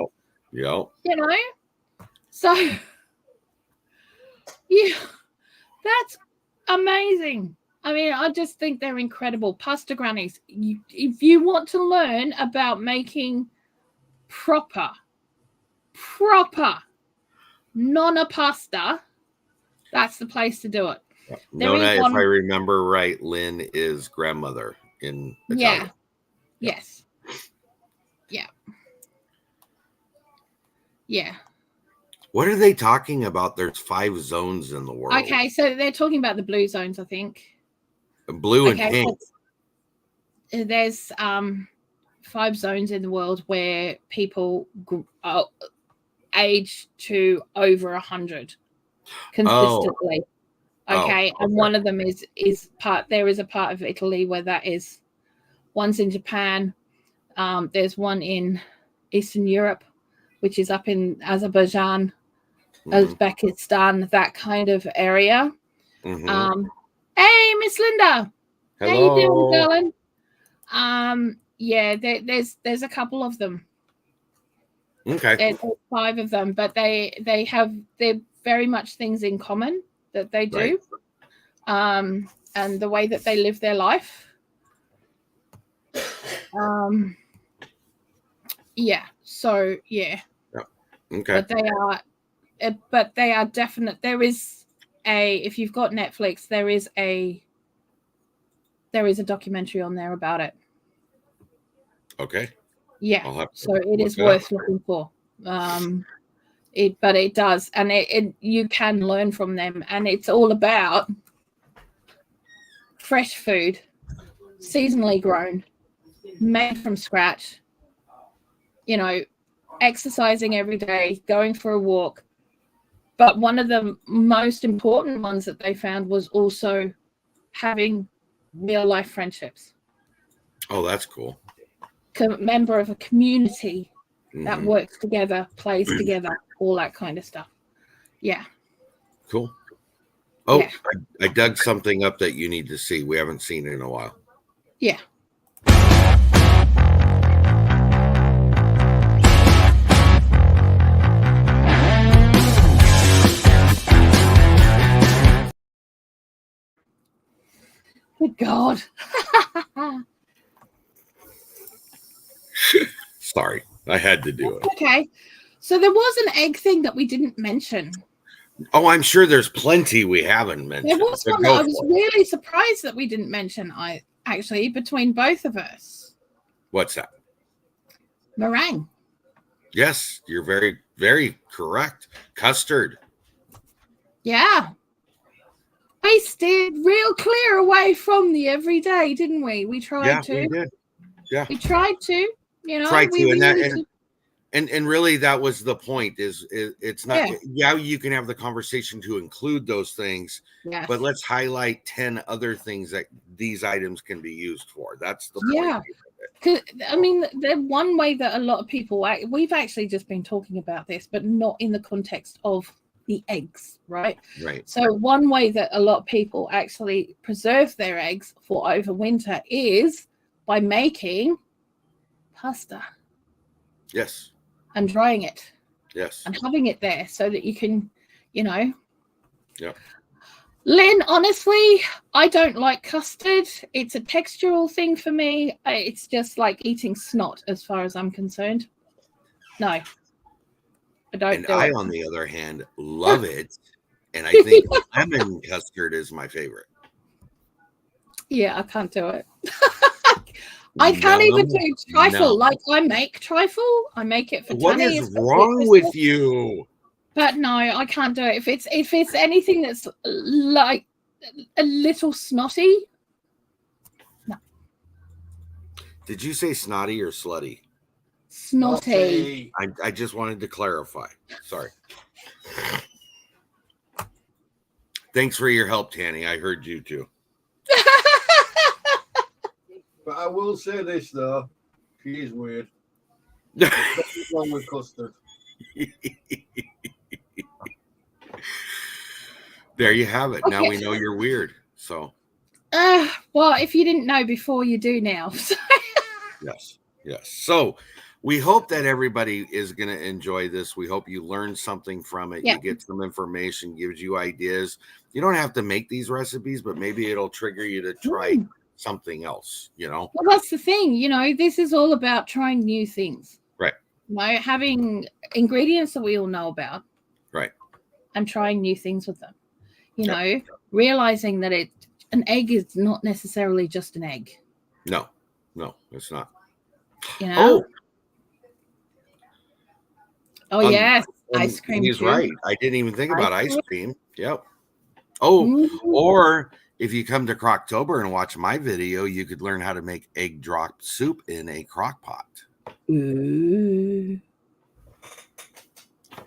You know, so yeah, that's amazing. I mean, I just think they're incredible. Pasta grannies. If you want to learn about making proper nonna pasta, that's the place to do it. Nona, if I remember right, Lynn is grandmother in Italian. Yes. Yeah. What are they talking about? There's 5 zones in the world. Okay, so they're talking about the blue zones, I think. Blue and pink. So there's 5 zones in the world where people age to over 100 consistently. Okay, and one of them is there is a part of Italy where that is. One's in Japan. There's one in Eastern Europe, which is up in Azerbaijan, Uzbekistan, that kind of area. Hey, Miss Linda. Hello. How you doing, darling? Yeah, there's a couple of them. Okay. There's 5 of them, but they're very much things in common that they do. Right. And the way that they live their life. Yeah. So yeah. Okay. But they are definite. There is if you've got Netflix, there is a documentary on there about it. Okay. Yeah. So it is worth looking for. But it does, and it you can learn from them, and it's all about fresh food, seasonally grown, made from scratch. You know, exercising every day, going for a walk. But one of the most important ones that they found was also having real life friendships. Oh, that's cool. Member of a community that works together, plays together, all that kind of stuff. Yeah. Cool. Oh, yeah. I dug something up that you need to see. We haven't seen it in a while. Yeah. Good God. Sorry, I had to do it. Okay. So there was an egg thing that we didn't mention. Oh, I'm sure there's plenty we haven't mentioned. There was one that I was really surprised that we didn't mention, actually, between both of us. What's that? Meringue. Yes, you're very, very correct. Custard. Yeah. We steered real clear away from the everyday, didn't we? We tried to. We did. Yeah. We tried to. You know, and really that was the point. Is it's not. Yeah, you can have the conversation to include those things, but let's highlight 10 other things that these items can be used for. That's the point. Yeah. I mean, the one way that a lot of people, we've actually just been talking about this, but not in the context of the eggs, right? Right. So one way that a lot of people actually preserve their eggs for over winter is by making pasta. Yes. And drying it. Yes. And having it there so that you can, you know. Yeah. Lynn, honestly, I don't like custard. It's a textural thing for me. It's just like eating snot as far as I'm concerned. No. I don't. And I, on the other hand, love it. And I think lemon custard is my favorite. Yeah, I can't do it. I can't even do trifle. No. Like I make trifle. I make it for What Tanny, is wrong with you? But no, I can't do it. If it's anything that's like a little snotty. No. Did you say snotty or slutty? Snotty. I just wanted to clarify. Sorry. Thanks for your help, Tanny. I heard you too. But I will say this though, She is weird. What's wrong with custard? There you have it. Now Okay. we know you're weird. So well, if you didn't know before, you do now. yes. So we hope that everybody is going to enjoy this. We hope you learn something from it. Yeah. You get some information, gives you ideas. You don't have to make these recipes, but maybe it'll trigger you to try something else, you know? Well, that's the thing, you know, this is all about trying new things. Right. You know, having ingredients that we all know about. Right. And trying new things with them. You know, realizing that an egg is not necessarily just an egg. No, it's not. You know? Oh yes, and ice cream. He's too. right. I didn't even think about ice cream. Yep. Oh, or if you come to Croctober and watch my video, you could learn how to make egg drop soup in a crock pot. Ooh.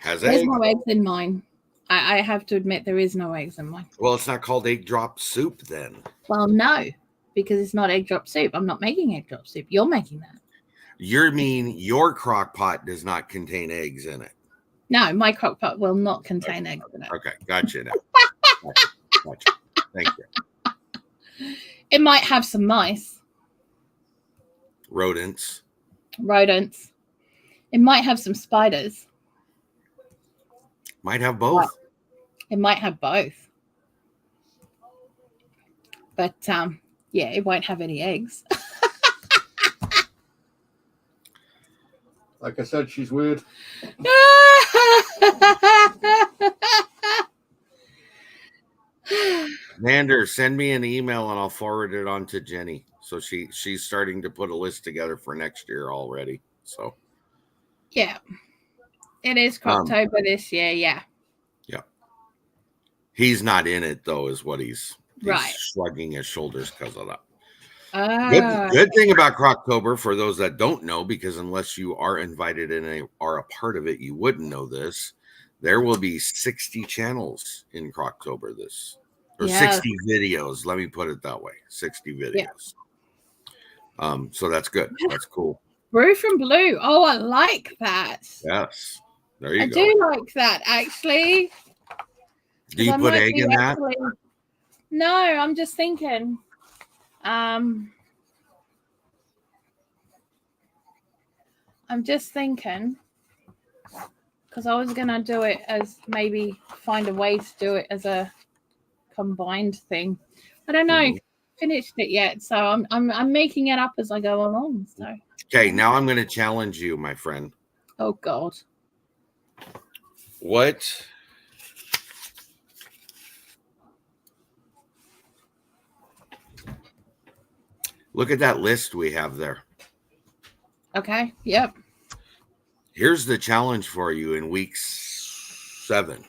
There's no eggs in mine. I have to admit there is no eggs in mine. Well, it's not called egg drop soup then. Well, no, because it's not egg drop soup. I'm not making egg drop soup. You're making that. You mean your crock pot does not contain eggs in it? No, my crock pot will not contain eggs in it. Okay, gotcha now. Gotcha. Thank you. It might have some mice. Rodents. It might have some spiders. Might have both. It might have both. But yeah, it won't have any eggs. Like I said, she's weird. Mander, send me an email and I'll forward it on to Jenny. So she's starting to put a list together for next year already. So yeah, it is Croctober this year. Yeah. He's not in it though, is what he's right. Shrugging his shoulders because of that. Good thing about Croctober, for those that don't know, because unless you are invited in are a part of it, you wouldn't know this. There will be 60 channels in Croctober or 60 videos. Let me put it that way. 60 videos. Yeah. So that's good. That's cool. Brew from Bloo. Oh, I like that. Yes. There you go. I do like that, actually. Do you put egg in that? No, I'm just thinking. I'm just thinking because I was gonna do it as maybe find a way to do it as a combined thing. I don't know. Finished it yet, so I'm making it up as I go along. So okay, now I'm going to challenge you, my friend. Oh God. What? Look at that list we have there. Okay. Yep. Here's the challenge for you in week 7.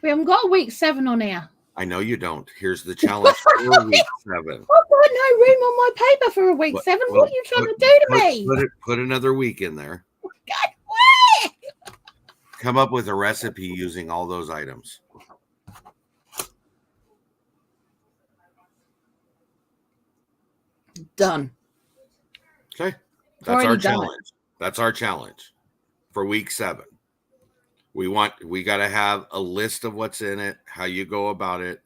We haven't got week 7 on here. I know you don't. Here's the challenge for week 7. I've got no room on my paper for a week 7. What are you trying to do to me? Put another week in there. God, where? Come up with a recipe using all those items. Done. Okay. That's our challenge. That's our challenge for week 7. We got to have a list of what's in it, how you go about it,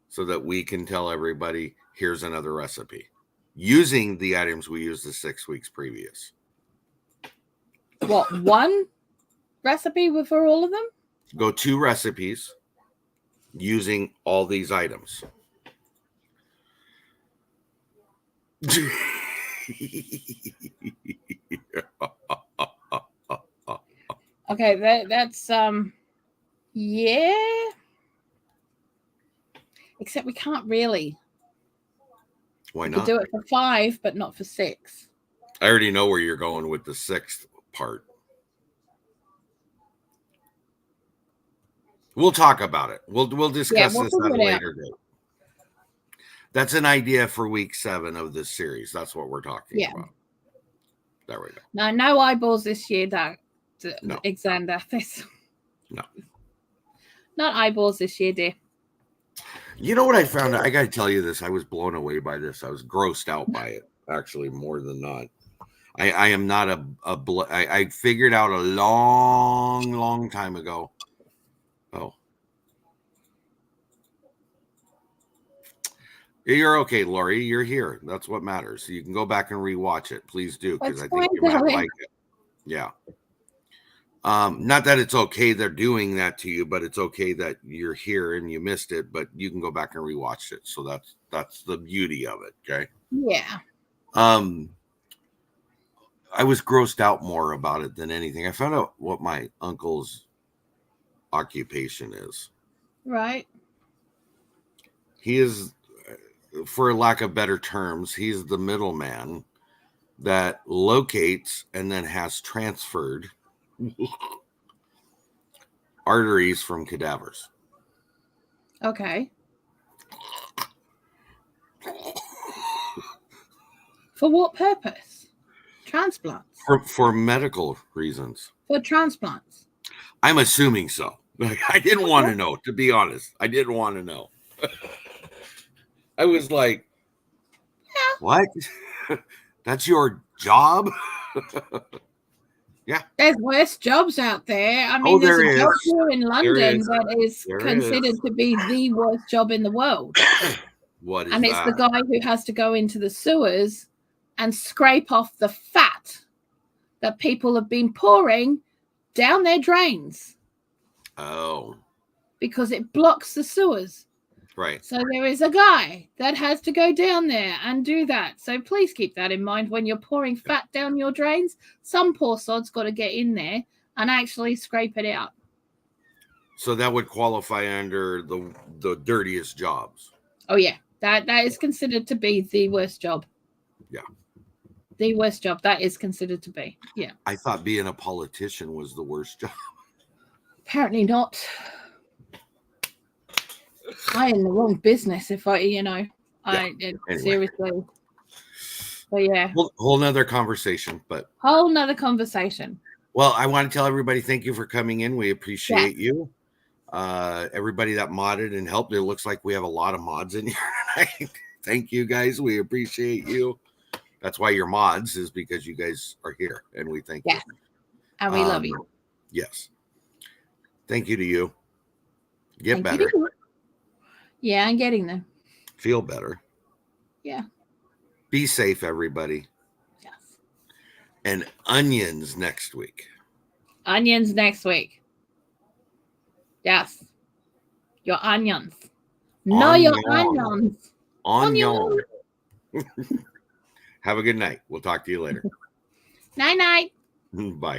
so that we can tell everybody, here's another recipe using the items we used the 6 weeks previous. What, one recipe for all of them? Go 2 recipes using all these items. Okay, that's yeah. Except we can't really. Why not? We could do it for 5, but not for 6. I already know where you're going with the 6th part. We'll talk about it. We'll discuss this at a later date. That's an idea for week 7 of this series. That's what we're talking about. There we go. No eyeballs this year, no. Alexander. No. Not eyeballs this year, dear. You know what I found? I got to tell you this. I was blown away by this. I was grossed out by it. actually, more than not. I am not I figured out a long time ago. Oh. You're okay, Lori. You're here. That's what matters. So you can go back and rewatch it. Please do, because I think you might like it. Yeah. Not that it's okay they're doing that to you, but it's okay that you're here and you missed it, but you can go back and rewatch it. So that's the beauty of it. Okay. Yeah. I was grossed out more about it than anything. I found out what my uncle's occupation is. Right. He is, for lack of better terms, he's the middleman that locates and then has transferred arteries from cadavers. Okay. For what purpose? Transplants. For medical reasons. For transplants. I'm assuming so. I didn't want to know, to be honest. I didn't want to know. I was like, yeah. What? That's your job? Yeah. There's worse jobs out there. I mean, there's a job here in London that is considered to be the worst job in the world. What is and it's that? The guy who has to go into the sewers and scrape off the fat that people have been pouring down their drains. Oh. Because it blocks the sewers. Right. So there is a guy that has to go down there and do that. So please keep that in mind when you're pouring fat down your drains. Some poor sod's got to get in there and actually scrape it out. So that would qualify under the dirtiest jobs. Oh, yeah. That is considered to be the worst job. Yeah. The worst job. That is considered to be. Yeah. I thought being a politician was the worst job. Apparently not. I'm in the wrong business if anyway. Seriously. But yeah. Whole nother conversation, but. Whole nother conversation. Well, I want to tell everybody, thank you for coming in. We appreciate you. Everybody that modded and helped. It looks like we have a lot of mods in here tonight. Thank you guys. We appreciate you. That's why you're mods, is because you guys are here and we thank you. And we love you. Yes. Thank you to you. Get better. Yeah, I'm getting there. Feel better. Yeah. Be safe, everybody. Yes. And onions next week. Onions next week. Yes. Your onions. No, your onions. Onion. Have a good night. We'll talk to you later. Night. Bye.